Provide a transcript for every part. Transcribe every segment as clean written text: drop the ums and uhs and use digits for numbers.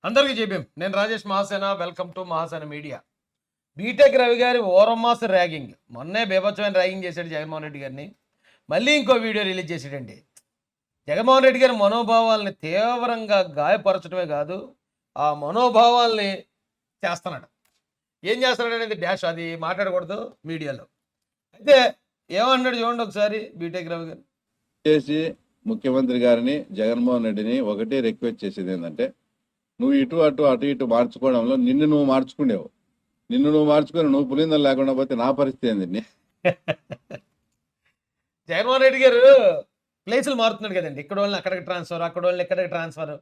అందరికీ చెప్పాం. నేను Rajesh Mahasena. Welcome to Mahasena media. BTech Ravi గారి ఓరమాస ర్యాగింగ్, మొన్నే బీభత్సమైన ర్యాగింగ్ చేశాడు జగన్మోహన్ రెడ్డి గారిని. మళ్ళీ ఇంకో వీడియో రిలీజ్ చేసాడండి. జగన్మోహన్ రెడ్డి గారి మనోభావాల్ని తీవ్రంగా గాయపరచడమే కాదు, ఆ మనోభావాల్ని చేస్తున్నాడు. ఏం చేస్తున్నాడు అనేది డాష్, అది మాట్లాడకూడదు మీడియాలో. అయితే ఏమన్నాడు చూడండి ఒకసారి బీటెక్ రవి గారు. చేసి ముఖ్యమంత్రి గారిని జగన్మోహన్ రెడ్డిని ఒకటే రిక్వెస్ట్ చేసేది ఏంటంటే, నువ్వు ఇటు అటు ఇటు మార్చుకోవడంలో నిన్ను నువ్వు మార్చుకునేవు. నిన్ను నువ్వు మార్చుకొని నువ్వు పులిందలు లేకుండా పోతే నా పరిస్థితి ఏంది? జగన్మోహన్ రెడ్డి గారు ప్లేసులు మారుతున్నాడు కదండి. ఇక్కడ వాళ్ళని అక్కడికి ట్రాన్స్ఫర్, అక్కడ వాళ్ళని ఎక్కడికి ట్రాన్స్ఫర్,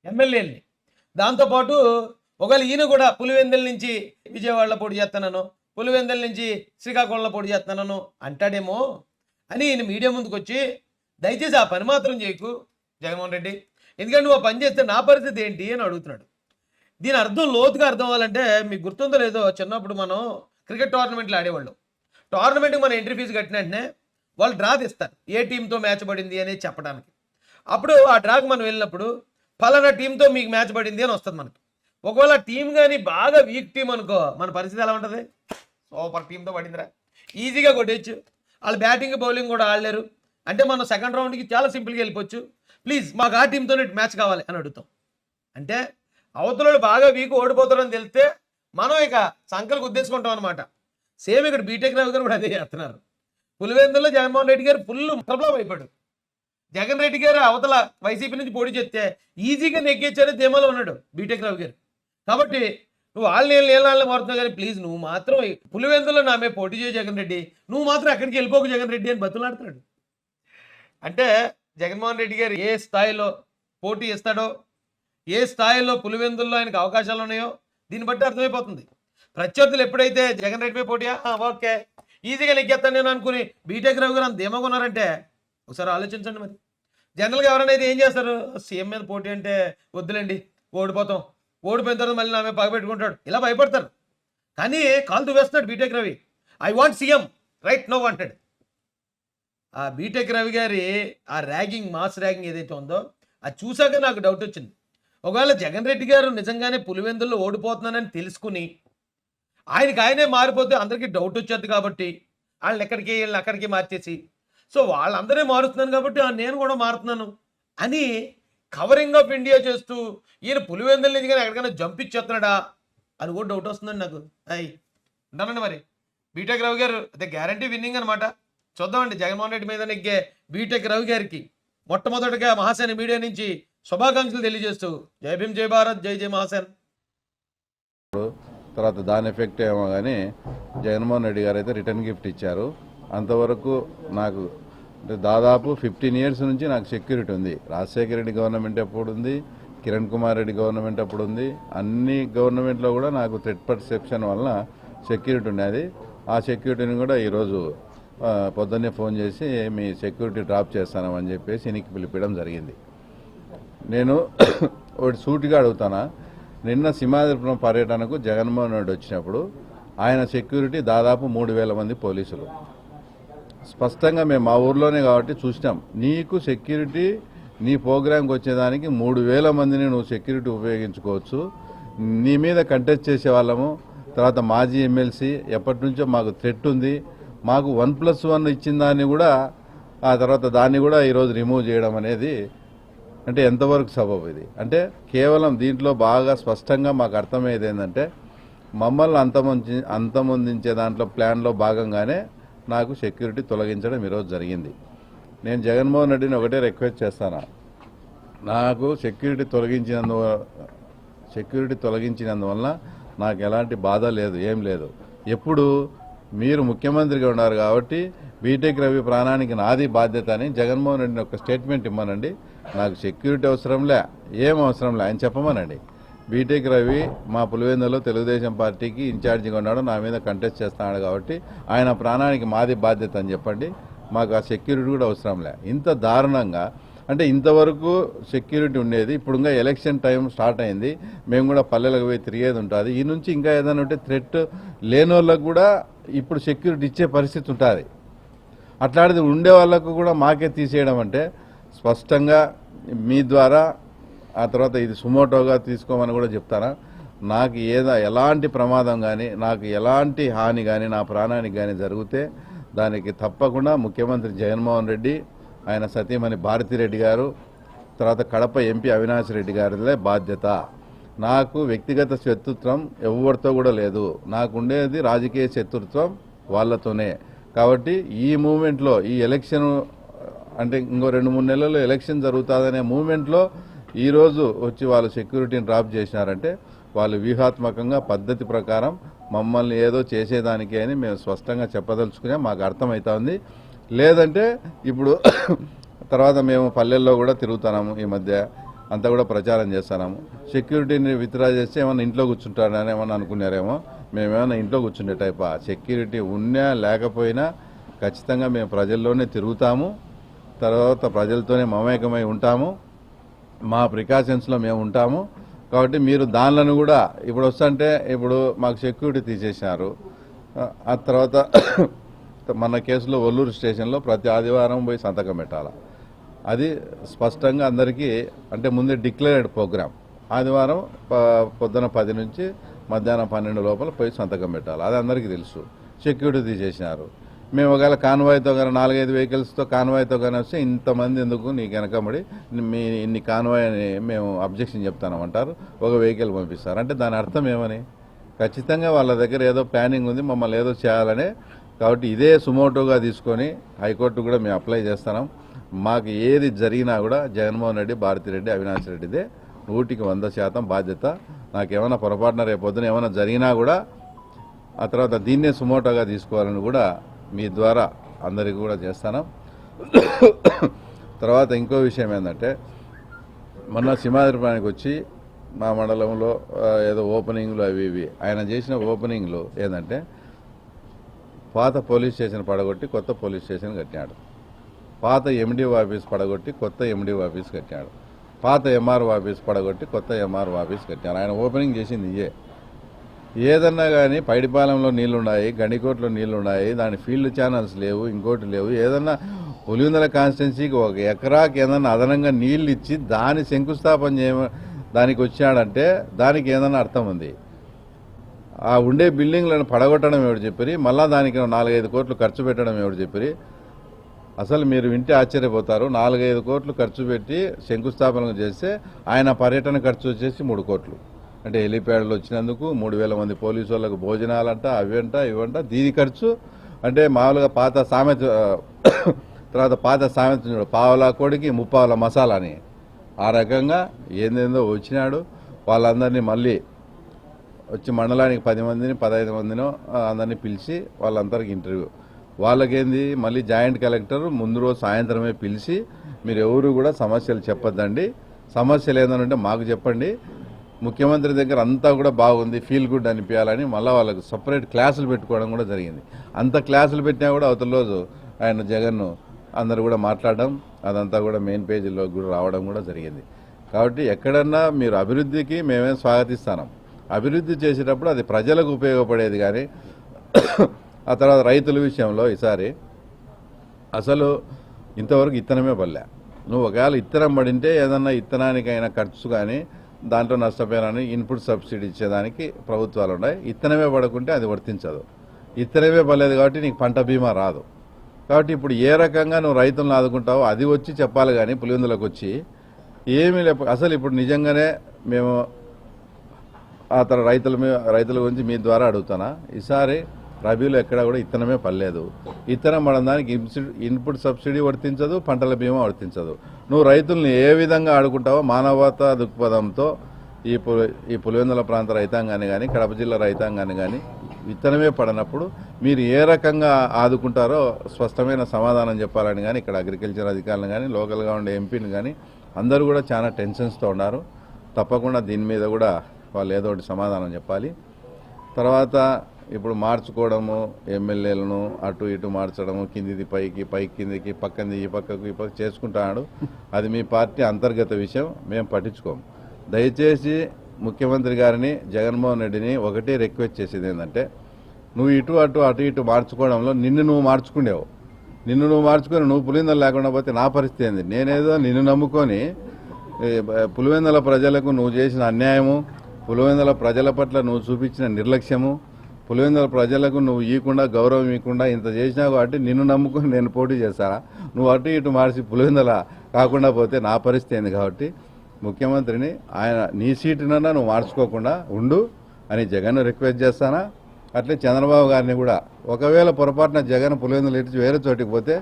ఎమ్మెల్యేలని. దాంతోపాటు ఒకవేళ ఈయన కూడా పులివెందుల నుంచి విజయవాడలో పోటీ చేస్తున్నాను, పులివెందుల నుంచి శ్రీకాకుళంలో పోటీ చేస్తున్నాను అంటాడేమో అని ఈయన మీడియా ముందుకు వచ్చి, దయచేసి ఆ పని మాత్రం చేయకు జగన్మోహన్ రెడ్డి, ఎందుకంటే నువ్వు ఆ పని చేస్తే నా పరిస్థితి ఏంటి అని అడుగుతున్నాడు. దీని అర్థం లోతుగా అర్థం అవ్వాలంటే, మీకు గుర్తుందో లేదో, చిన్నప్పుడు మనం క్రికెట్ టోర్నమెంట్లు ఆడేవాళ్ళం. టోర్నమెంట్కి మనం ఎంట్రీ ఫీజు కట్టిన వెంటనే వాళ్ళు డ్రా తీస్తారు, ఏ టీంతో మ్యాచ్ పడింది అనేది చెప్పడానికి. అప్పుడు ఆ డ్రాకి మనం వెళ్ళినప్పుడు ఫలానా టీంతో మీకు మ్యాచ్ పడింది అని వస్తుంది మనకి. ఒకవేళ టీం కానీ బాగా వీక్ టీం అనుకో, మన పరిస్థితి ఎలా ఉంటుంది? సూపర్ టీంతో పడిందిరా, ఈజీగా కొట్టేయచ్చు. వాళ్ళు బ్యాటింగ్ బౌలింగ్ కూడా ఆడలేరు అంటే మనం సెకండ్ రౌండ్కి చాలా సింపుల్గా వెళ్ళిపోవచ్చు, ప్లీజ్ మాకు ఆ టీంతోనే మ్యాచ్ కావాలి అని అడుగుతాం. అంటే అవతలలో బాగా వీక్ ఓడిపోతారని తెలిస్తే మనం ఇక సంకలు గుద్దేసుకుంటాం అనమాట. సేమ్ ఇక్కడ బీటెక్ రవి గారు కూడా అదే చేస్తున్నారు. పులివెందుల్లో జగన్మోహన్ రెడ్డి గారు ఫుల్ ప్రాబ్లం అయిపోయాడు. జగన్ రెడ్డి గారు అవతల వైసీపీ నుంచి పోటీ చేస్తే ఈజీగా నెగ్గేచ్చనే ధీమాలో ఉన్నాడు బీటెక్ రవి గారు. కాబట్టి నువ్వు వాళ్ళని మారుతున్నావు కానీ ప్లీజ్ నువ్వు మాత్రం పులివెందుల్లో నా మీద పోటీ చేయ జగన్ రెడ్డి, నువ్వు మాత్రం అక్కడికి వెళ్ళిపోకు జగన్ రెడ్డి అని బతులాడుతున్నాడు. అంటే జగన్మోహన్ రెడ్డి గారు ఏ స్థాయిలో పోటీ ఇస్తాడో, ఏ స్థాయిలో పులివెందుల్లో ఆయనకు అవకాశాలు ఉన్నాయో దీన్ని బట్టి అర్థమైపోతుంది. ప్రత్యర్థులు ఎప్పుడైతే జగన్ రెడ్డి మీద పోటీ ఓకే ఈజీగా నెగ్గేస్తాను నేను అనుకుని బీటెక్ రవి గారు అంత ధీమాగా ఉన్నారంటే ఒకసారి ఆలోచించండి. మరి జనరల్గా ఎవరైనా అయితే ఏం చేస్తారు, సీఎం మీద పోటీ అంటే వద్దులేండి ఓడిపోతాం, ఓడిపోయిన తర్వాత మళ్ళీ నా మీద పగబెట్టుకుంటాడు, ఇలా భయపడతారు. కానీ కాలు దువ్వేస్తున్నాడు B Tech Ravi. I want CM right no అంటాడు. ఆ బీటెక్ రవి గారి ఆ ర్యాగింగ్, మాస్ ర్యాగింగ్ ఏదైతే ఉందో అది చూశాక నాకు డౌట్ వచ్చింది. ఒకవేళ జగన్ రెడ్డి గారు నిజంగానే పులివెందుల్లో ఓడిపోతున్నానని తెలుసుకుని ఆయనే మారిపోతే అందరికీ డౌట్ వచ్చేది. కాబట్టి వాళ్ళని ఎక్కడికి వీళ్ళని అక్కడికి మార్చేసి, సో వాళ్ళందరే మారుతున్నాను కాబట్టి నేను కూడా మారుతున్నాను అని కవరింగ్ ఆఫ్ ఇండియా చేస్తూ ఈయన పులివెందుల నుంచి కానీ ఎక్కడికైనా జంప్ ఇచ్చేస్తున్నాడా అని కూడా డౌట్ వస్తుందండి నాకు. ఉంటానండి మరి బీటెక్ రవి గారు అదే గ్యారంటీ విన్నింగ్ అనమాట. చూద్దామండి జగన్మోహన్ రెడ్డి మీద నెగ్గే బీటెక్ రవి గారికి మొట్టమొదటిగా మహాసేన మీడియా నుంచి శుభాకాంక్షలు తెలియజేస్తూ జై భీమ్, జై భారత్, జై జై మహాసేన్. తర్వాత దాని ఎఫెక్ట్ ఏమో కానీ జగన్మోహన్ రెడ్డి గారు అయితే రిటర్న్ గిఫ్ట్ ఇచ్చారు. అంతవరకు నాకు అంటే దాదాపు 15 years నుంచి నాకు సెక్యూరిటీ ఉంది. రాజశేఖర రెడ్డి గవర్నమెంట్ ఎప్పుడు ఉంది, కిరణ్ కుమార్ రెడ్డి గవర్నమెంట్ అప్పుడు ఉంది, అన్ని గవర్నమెంట్లో కూడా నాకు థ్రెట్ పర్సెప్షన్ వలన సెక్యూరిటీ ఉండేది. ఆ సెక్యూరిటీని కూడా ఈరోజు పొద్దున్నే ఫోన్ చేసి మీ సెక్యూరిటీ డ్రాప్ చేస్తానని చెప్పేసి ఇనికి పిలిపించడం జరిగింది. నేను ఒకటి సూటిగా అడుగుతానా, నిన్న సింహాద్రిపురం పర్యటనకు జగన్మోహన్ రెడ్డి వచ్చినప్పుడు ఆయన సెక్యూరిటీ దాదాపు 3,000 మంది పోలీసులు. స్పష్టంగా మేము మా ఊర్లోనే కాబట్టి చూసినాం. నీకు సెక్యూరిటీ నీ ప్రోగ్రాంకి వచ్చేదానికి 3,000 మందిని నువ్వు సెక్యూరిటీ ఉపయోగించుకోవచ్చు. నీ మీద కంటెస్ట్ చేసే వాళ్ళము, తర్వాత మాజీ ఎమ్మెల్సీ ఎప్పటి నుంచో మాకు థ్రెట్ ఉంది, మాకు 1+1 ఇచ్చిన దాన్ని కూడా ఆ తర్వాత దాన్ని కూడా ఈరోజు రిమూవ్ చేయడం అనేది అంటే ఎంతవరకు సబబు ఇది? అంటే కేవలం దీంట్లో బాగా స్పష్టంగా మాకు అర్థమయ్యేది ఏంటంటే, మమ్మల్ని అంతమొందించే దాంట్లో ప్లాన్లో భాగంగానే నాకు సెక్యూరిటీ తొలగించడం ఈరోజు జరిగింది. నేను జగన్మోహన్ రెడ్డిని ఒకటే రిక్వెస్ట్ చేస్తాను, నాకు సెక్యూరిటీ తొలగించినందువల్ల నాకు ఎలాంటి బాధ లేదు, ఏం లేదు. ఎప్పుడు మీరు ముఖ్యమంత్రిగా ఉన్నారు కాబట్టి బీటెక్ రవి ప్రాణానికి నాది బాధ్యత అని జగన్మోహన్ రెడ్డిని ఒక స్టేట్మెంట్ ఇమ్మనండి. నాకు సెక్యూరిటీ అవసరంలే, ఏం అవసరంలే ఆయన చెప్పమనండి. బీటెక్ రవి మా పులివెందులో తెలుగుదేశం పార్టీకి ఇన్ఛార్జిగా ఉన్నాడు, నా మీద కంటెస్ట్ చేస్తున్నాడు కాబట్టి ఆయన ప్రాణానికి మాది బాధ్యత అని చెప్పండి. మాకు ఆ సెక్యూరిటీ కూడా అవసరంలే. ఇంత దారుణంగా అంటే ఇంతవరకు సెక్యూరిటీ ఉండేది, ఇప్పుడు ఇంకా ఎలక్షన్ టైం స్టార్ట్ అయింది, మేము కూడా పల్లెలకు పోయి తిరిగేది ఉంటుంది. ఈ నుంచి ఇంకా ఏదైనా ఉంటే థ్రెట్ లేని వాళ్ళకు కూడా ఇప్పుడు సెక్యూరిటీ ఇచ్చే పరిస్థితి ఉంటుంది. అట్లాంటిది ఉండే వాళ్ళకు కూడా మాకే తీసేయడం అంటే స్పష్టంగా మీ ద్వారా ఆ తర్వాత ఇది సుమోటోగా తీసుకోమని కూడా చెప్తారా? నాకు ఎలాంటి ప్రమాదం కానీ, నాకు ఎలాంటి హాని కానీ, నా ప్రాణానికి కానీ జరిగితే దానికి తప్పకుండా ముఖ్యమంత్రి జగన్మోహన్ రెడ్డి, ఆయన సతీమణి భారతిరెడ్డి గారు, తర్వాత కడప ఎంపీ అవినాష్ రెడ్డి గారిదే బాధ్యత. నాకు వ్యక్తిగత శత్రుత్వం ఎవరితో కూడా లేదు. నాకు ఉండేది రాజకీయ శత్రుత్వం వాళ్ళతోనే. కాబట్టి ఈ మూమెంట్లో, ఈ ఎలక్షన్ అంటే ఇంకో 2-3 నెలల్లో ఎలక్షన్ జరుగుతుందనే మూమెంట్లో ఈరోజు వచ్చి వాళ్ళు సెక్యూరిటీని డ్రాప్ చేసినారంటే వాళ్ళు వ్యూహాత్మకంగా పద్ధతి ప్రకారం మమ్మల్ని ఏదో చేసేదానికి అని మేము స్పష్టంగా చెప్పదలుచుకునే మాకు అర్థమవుతుంది. లేదంటే ఇప్పుడు తర్వాత మేము పల్లెల్లో కూడా తిరుగుతున్నాము, ఈ మధ్య అంతా కూడా ప్రచారం చేస్తున్నాము. సెక్యూరిటీని విత్డ్రా చేస్తే ఏమన్నా ఇంట్లో కూర్చుంటారని ఏమన్నా అనుకున్నారేమో. మేమేమన్నా ఇంట్లో కూర్చుండే టైపా? సెక్యూరిటీ ఉన్నా లేకపోయినా ఖచ్చితంగా మేము ప్రజల్లోనే తిరుగుతాము, తర్వాత ప్రజలతోనే మమేకమై ఉంటాము, మా ప్రికాషన్స్లో మేము ఉంటాము. కాబట్టి మీరు దానిలను కూడా ఇప్పుడు వస్తుంటే ఇప్పుడు మాకు సెక్యూరిటీ తీసేసినారు. ఆ తర్వాత మన కేసులో ఒల్లూరు స్టేషన్లో ప్రతి ఆదివారం పోయి సంతకం పెట్టాలి. అది స్పష్టంగా అందరికీ అంటే ముందే డిక్లేర్డ్ ప్రోగ్రామ్. ఆదివారం పొద్దున 10 నుంచి మధ్యాహ్నం 12 లోపల పోయి సంతకం పెట్టాలి. అది అందరికీ తెలుసు. సెక్యూరిటీ తీసేసినారు. మేము ఒకవేళ కాన్వాయ్తో కానీ 4-5 వెహికల్స్తో కాన్వాయ్తో కానీ వస్తే ఇంతమంది ఎందుకు నీకు వెనకబడి మీ ఇన్ని కాన్వాయ్ అని మేము అబ్జెక్షన్ చెప్తామంటారు. ఒక వెహికల్ పంపిస్తారు. అంటే దాని అర్థం ఏమని? ఖచ్చితంగా వాళ్ళ దగ్గర ఏదో ప్లానింగ్ ఉంది, మమ్మల్ని ఏదో చేయాలని. కాబట్టి ఇదే సుమోటోగా తీసుకొని హైకోర్టు కూడా మేము అప్లై చేస్తున్నాం. మాకు ఏది జరిగినా కూడా జగన్మోహన్ రెడ్డి, భారతిరెడ్డి, అవినాష్ రెడ్డిదే 100% బాధ్యత. నాకేమైనా పొరపాటున రేపొద్దున ఏమైనా జరిగినా కూడా ఆ తర్వాత దీన్నే సుమోటోగా తీసుకోవాలని కూడా మీ ద్వారా అందరికీ కూడా చేస్తాను. తర్వాత ఇంకో విషయం ఏంటంటే, మొన్న సింహాద్రిపానికి వచ్చి మా మండలంలో ఏదో ఓపెనింగ్లు అవి ఇవి ఆయన చేసిన ఓపెనింగ్లు ఏంటంటే, పాత పోలీస్ స్టేషన్ పడగొట్టి కొత్త పోలీస్ స్టేషన్ కట్టినాడు. పాత ఎండిఓ ఆఫీస్ పడగొట్టి కొత్త ఎండిఓ ఆఫీస్ కట్టినాడు. పాత ఎంఆర్ఓ ఆఫీస్ పడగొట్టి కొత్త ఎంఆర్ఓ ఆఫీస్ కట్టినాడు. ఆయన ఓపెనింగ్ చేసింది ఇయే. ఏదన్నా కానీ పైడిపాలెంలో నీళ్లున్నాయి, గండికోట్లో నీళ్లున్నాయి, దాని ఫీల్డ్ ఛానల్స్ లేవు, ఇంకోటి లేవు. ఏదన్నా పులివెందుల కాన్స్టిట్యున్సీకి 1 ఎకరాకి ఏదన్నా అదనంగా నీళ్లు ఇచ్చి దాని శంకుస్థాపన దానికి వచ్చాడంటే దానికి ఏదన్నా అర్థం ఉంది. ఆ ఉండే బిల్డింగ్లను పడగొట్టడం ఎవరు చెప్పిరి? మళ్ళా దానికి 4-5 కోట్లు ఖర్చు పెట్టడం ఎవరు చెప్పిరి? అసలు మీరు వింటే ఆశ్చర్యపోతారు. 4-5 కోట్లు ఖర్చు పెట్టి శంకుస్థాపన చేస్తే ఆయన పర్యటన ఖర్చు వచ్చేసి 3 కోట్లు. అంటే హెలిప్యాడ్లు వచ్చినందుకు 3,000 మంది పోలీసు వాళ్ళకు భోజనాలంట, అవంట ఇవంట. దీని ఖర్చు అంటే మామూలుగా పాత సామెత తర్వాత పాత సామెత చూడు, పావలా కోడికి 30 మసాలా అని. ఆ రకంగా ఏందేందో వచ్చినాడు. వాళ్ళందరినీ మళ్ళీ వచ్చి మండలానికి 10 మందిని 15 మందినో అందరినీ పిలిచి వాళ్ళందరికీ ఇంటర్వ్యూ. వాళ్ళకేంది మళ్ళీ జాయింట్ కలెక్టర్ ముందు రోజు సాయంత్రమే పిలిచి మీరు ఎవరు కూడా సమస్యలు చెప్పొద్దండి, సమస్యలు ఏదనంటే మాకు చెప్పండి, ముఖ్యమంత్రి దగ్గర అంతా కూడా బాగుంది, ఫీల్ గుడ్ అనిపించాలని మళ్ళీ వాళ్ళకు సపరేట్ క్లాసులు పెట్టుకోవడం కూడా జరిగింది. అంత క్లాసులు పెట్టినా కూడా అవతల రోజు ఆయన జగన్ అందరు కూడా మాట్లాడడం, అదంతా కూడా మెయిన్ పేజీలో కూడా రావడం కూడా జరిగింది. కాబట్టి ఎక్కడన్నా మీరు అభివృద్ధికి మేమే స్వాగతిస్తాం. అభివృద్ధి చేసేటప్పుడు అది ప్రజలకు ఉపయోగపడేది. కానీ ఆ తర్వాత రైతుల విషయంలో ఈసారి అసలు ఇంతవరకు ఇత్తనమే పడలే. నువ్వు ఒకవేళ ఇత్తనం పడింటే ఏదన్నా ఇత్తనానికైనా ఖర్చు కానీ దాంట్లో నష్టపోయారని ఇన్పుట్ సబ్సిడీ ఇచ్చేదానికి ప్రభుత్వాలు ఉన్నాయి. ఇత్తనమే పడకుంటే అది వర్తించదు. ఇత్తనమే పడలేదు కాబట్టి నీకు పంట బీమా రాదు. కాబట్టి ఇప్పుడు ఏ రకంగా నువ్వు రైతులను ఆదుకుంటావో అది వచ్చి చెప్పాలి. కానీ పులివెందులకు వచ్చి ఏమీ లేక అసలు ఇప్పుడు నిజంగానే మేము ఆ తర్వాత రైతుల గురించి మీ ద్వారా అడుగుతానా, ఈసారి రబీలో ఎక్కడా కూడా ఇత్తనమే పడలేదు. ఇత్తనం పడడానికి ఇన్పుట్ సబ్సిడీ వర్తించదు, పంటల బీమా వర్తించదు. నువ్వు రైతుల్ని ఏ విధంగా ఆడుకుంటావో మానవతా దృక్పథంతో ఈ పులివెందుల ప్రాంత రైతాంగాన్ని కానీ కడప జిల్లా రైతాంగాన్ని కానీ విత్తనమే పడనప్పుడు మీరు ఏ రకంగా ఆదుకుంటారో స్పష్టమైన సమాధానం చెప్పాలని. కానీ ఇక్కడ అగ్రికల్చర్ అధికారులు కానీ లోకల్గా ఉండే ఎంపీని కానీ అందరూ కూడా చాలా టెన్షన్స్తో ఉన్నారు. తప్పకుండా దీని మీద కూడా వాళ్ళు ఏదో ఒకటి సమాధానం చెప్పాలి. తర్వాత ఇప్పుడు మార్చుకోవడము, ఎమ్మెల్యేలను అటు ఇటు మార్చడము, కిందిది పైకి కిందికి పక్కంది ఈ పక్కకు చేసుకుంటున్నాడు. అది మీ పార్టీ అంతర్గత విషయం, మేము పట్టించుకోము. దయచేసి ముఖ్యమంత్రి గారిని జగన్మోహన్ రెడ్డిని ఒకటే రిక్వెస్ట్ చేసేది ఏంటంటే, నువ్వు అటు ఇటు మార్చుకోవడంలో నిన్ను నువ్వు మార్చుకుని నువ్వు పులిందలు లేకుండా పోతే నా పరిస్థితి ఏంది? నేనేదో నిన్ను నమ్ముకొని పులివెందుల ప్రజలకు నువ్వు చేసిన అన్యాయము, పులివెందుల ప్రజల పట్ల నువ్వు చూపించిన నిర్లక్ష్యము, పులివెందుల ప్రజలకు నువ్వు ఇవ్వకుండా గౌరవం ఇవ్వకుండా ఇంత చేసినావు కాబట్టి నిన్ను నమ్ముకుని నేను పోటీ చేస్తారా? నువ్వు అటు ఇటు మార్చి పులివెందుల కాకుండా పోతే నా పరిస్థితి ఏంది? కాబట్టి ముఖ్యమంత్రిని ఆయన నీ సీటునన్నా నువ్వు మార్చుకోకుండా ఉండు అని జగన్ రిక్వెస్ట్ చేస్తానా. అట్లే చంద్రబాబు గారిని కూడా ఒకవేళ పొరపాటున జగన్ పులివెందులు ఇటు వేరే చోటికి పోతే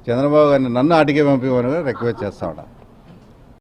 చంద్రబాబు గారిని నన్ను అటుకే పంపించమని కూడా రిక్వెస్ట్ చేస్తా ఉన్నా.